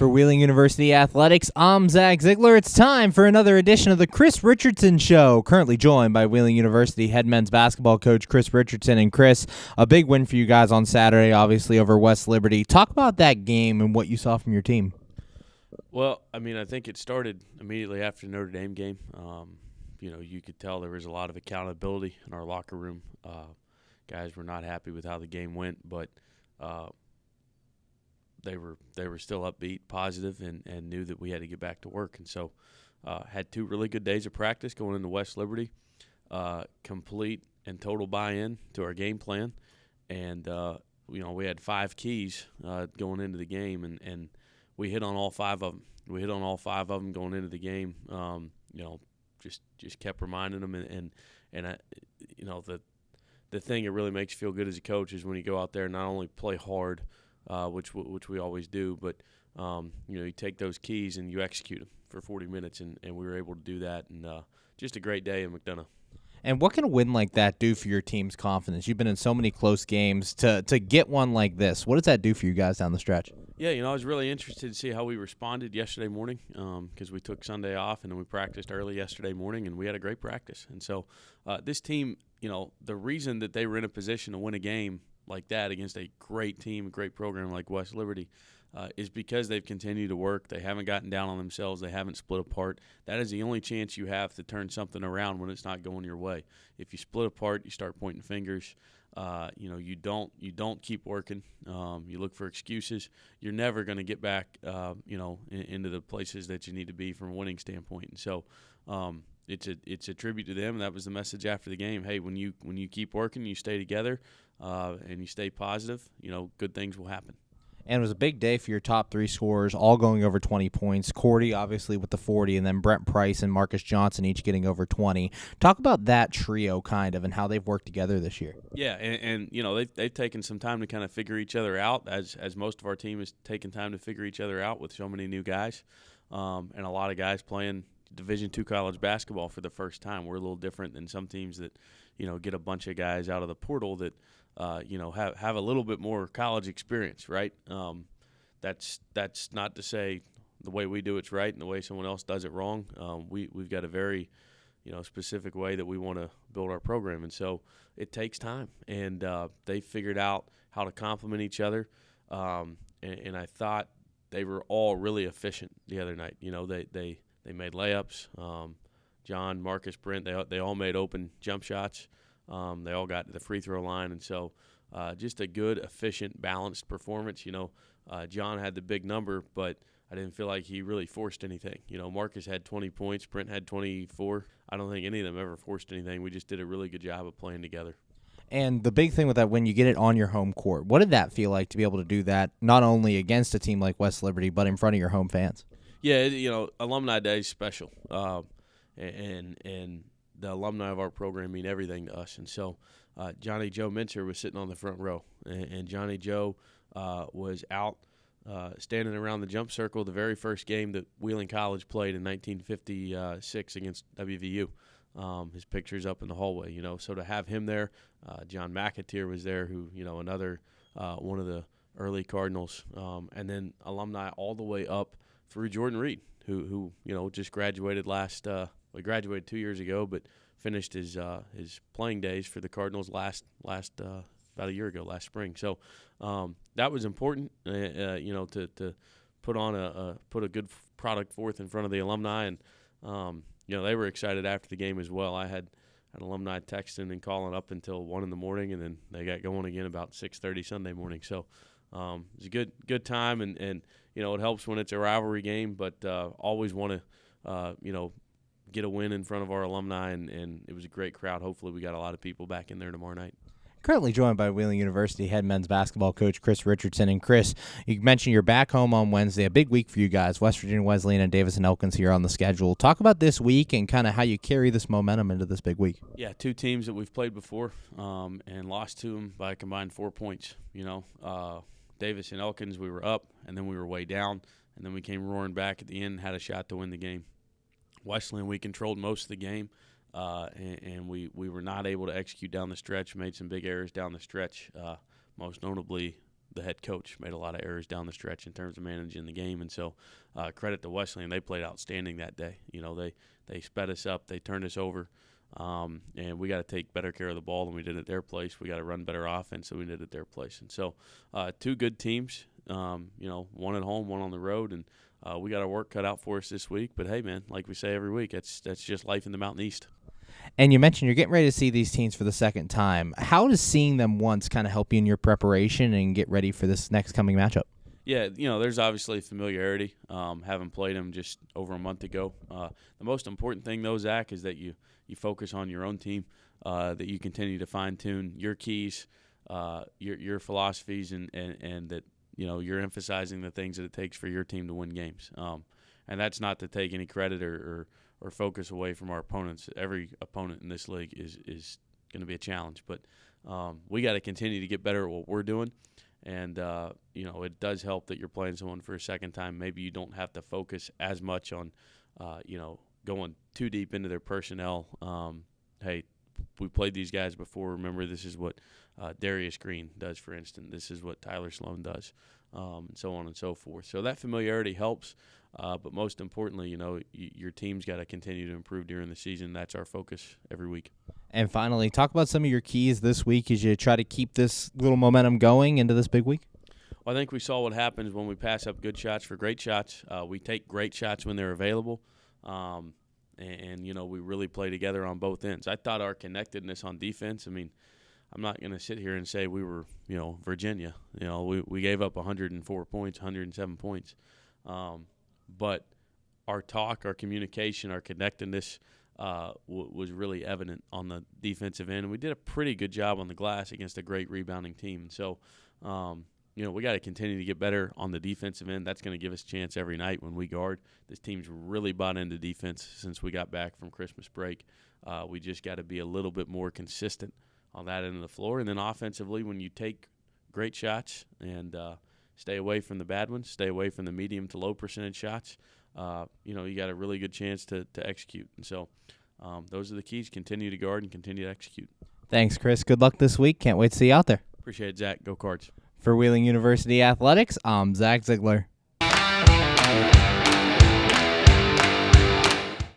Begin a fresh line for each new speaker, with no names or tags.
For Wheeling University Athletics, I'm Zach Ziegler. It's time for another edition of the Chris Richardson Show. Currently joined by Wheeling University head men's basketball coach Chris Richardson. And Chris, a big win for you guys on Saturday, obviously over West Liberty. Talk about that game and what you saw from your team.
Well, I think it started immediately after the Notre Dame game. You could tell there was a lot of accountability in our locker room. Guys were not happy with how the game went, but they were still upbeat, positive, and knew that we had to get back to work. And so had two really good days of practice going into West Liberty, complete and total buy-in to our game plan. And, we had 5 keys going into the game, and we hit on all 5 of them. We hit on all 5 of them going into the game. Just kept reminding them, the thing that really makes you feel good as a coach is when you go out there and not only play hard, which we always do, but you take those keys and you execute them for 40 minutes, and we were able to do that, and just a great day in McDonough.
And what can a win like that do for your team's confidence? You've been in so many close games. To get one like this, what does that do for you guys down the stretch?
Yeah, I was really interested to see how we responded yesterday morning because we took Sunday off and then we practiced early yesterday morning, and we had a great practice. And so this team, the reason that they were in a position to win a game like that against a great team, a great program like West Liberty, is because they've continued to work. They haven't gotten down on themselves. They haven't split apart. That is the only chance you have to turn something around when it's not going your way. If you split apart, you start pointing fingers. You don't keep working. You look for excuses. You're never going to get back, into the places that you need to be from a winning standpoint. And so, it's a tribute to them. That was the message after the game. Hey, when you keep working, you stay together, and you stay positive, good things will happen.
And it was a big day for your top 3 scorers, all going over 20 points. Cordy, obviously, with the 40, and then Brent Price and Marcus Johnson each getting over 20. Talk about that trio, kind of, and how they've worked together this year.
Yeah, and they've taken some time to kind of figure each other out, as most of our team has taken time to figure each other out with so many new guys, and a lot of guys playing Division II college basketball for the first time. We're a little different than some teams that, get a bunch of guys out of the portal that have a little bit more college experience, right? That's not to say the way we do it's right and the way someone else does it wrong. We've got a very, specific way that we want to build our program, and so it takes time. And they figured out how to complement each other, and I thought they were all really efficient the other night. They made layups. John, Marcus, Brent, they all made open jump shots. They all got to the free throw line, and so just a good, efficient, balanced performance. John had the big number, but I didn't feel like he really forced anything. Marcus had 20 points, Brent had 24. I don't think any of them ever forced anything. We just did a really good job of playing together.
And the big thing with that, when you get it on your home court, what did that feel like to be able to do that, not only against a team like West Liberty, but in front of your home fans?
Yeah, Alumni Day is special, and the alumni of our program mean everything to us. And so Johnny Joe Mincer was sitting on the front row, and Johnny Joe was out standing around the jump circle the very first game that Wheeling College played in 1956 against WVU. His picture's up in the hallway, So to have him there, John McAteer was there, who, another one of the early Cardinals, and then alumni all the way up through Jordan Reed, who just graduated he graduated 2 years ago, but finished his playing days for the Cardinals last about a year ago, last spring. So that was important, to put on put a good product forth in front of the alumni, and they were excited after the game as well. I had alumni texting and calling up until 1 a.m, and then they got going again about 6:30 Sunday morning. So it was a good time, and it helps when it's a rivalry game, but always want to get a win in front of our alumni, and it was a great crowd. Hopefully we got a lot of people back in there tomorrow night.
Currently joined by Wheeling University head men's basketball coach Chris Richardson. And Chris, you mentioned you're back home on Wednesday, a big week for you guys. West Virginia Wesleyan and Davison Elkins here on the schedule. Talk about this week and kind of how you carry this momentum into this big week.
Yeah, 2 teams that we've played before and lost to them by a combined 4 points. Davison Elkins, we were up, and then we were way down, and then we came roaring back at the end and had a shot to win the game. Wesleyan, we controlled most of the game. And we were not able to execute down the stretch, made some big errors down the stretch, most notably the head coach made a lot of errors down the stretch in terms of managing the game. And so credit to Wesleyan. They played outstanding that day. They sped us up. They turned us over. And we got to take better care of the ball than we did at their place. We got to run better offense than we did at their place. And so two good teams, one at home, one on the road. And we got our work cut out for us this week. But, hey, man, like we say every week, that's just life in the Mountain East.
And you mentioned you're getting ready to see these teams for the second time. How does seeing them once kind of help you in your preparation and get ready for this next coming matchup?
Yeah, there's obviously familiarity, having played them just over a month ago. The most important thing, though, Zach, is that you focus on your own team, that you continue to fine-tune your keys, your philosophies, and that you're emphasizing the things that it takes for your team to win games. And that's not to take any credit or focus away from our opponents. Every opponent in this league is going to be a challenge. But we got to continue to get better at what we're doing. And, it does help that you're playing someone for a second time. Maybe you don't have to focus as much on, going too deep into their personnel. Hey, we played these guys before. Remember, this is what Darius Green does, for instance. This is what Tyler Sloan does, and so on and so forth. So that familiarity helps. But most importantly, your team's got to continue to improve during the season. That's our focus every week.
And finally, talk about some of your keys this week as you try to keep this little momentum going into this big week.
Well, I think we saw what happens when we pass up good shots for great shots. We take great shots when they're available. And we really play together on both ends. I thought our connectedness on defense, I'm not going to sit here and say we were, Virginia. We gave up 104 points, 107 points. But our talk, our communication, our connectedness was really evident on the defensive end. And we did a pretty good job on the glass against a great rebounding team. So, we got to continue to get better on the defensive end. That's going to give us a chance every night when we guard. This team's really bought into defense since we got back from Christmas break. We just got to be a little bit more consistent on that end of the floor. And then offensively, when you take great shots and stay away from the bad ones, stay away from the medium to low percentage shots, you got a really good chance to execute. And so those are the keys. Continue to guard and continue to execute.
Thanks, Chris. Good luck this week. Can't wait to see you out there.
Appreciate it, Zach. Go Cards.
For Wheeling University Athletics, I'm Zach Ziegler.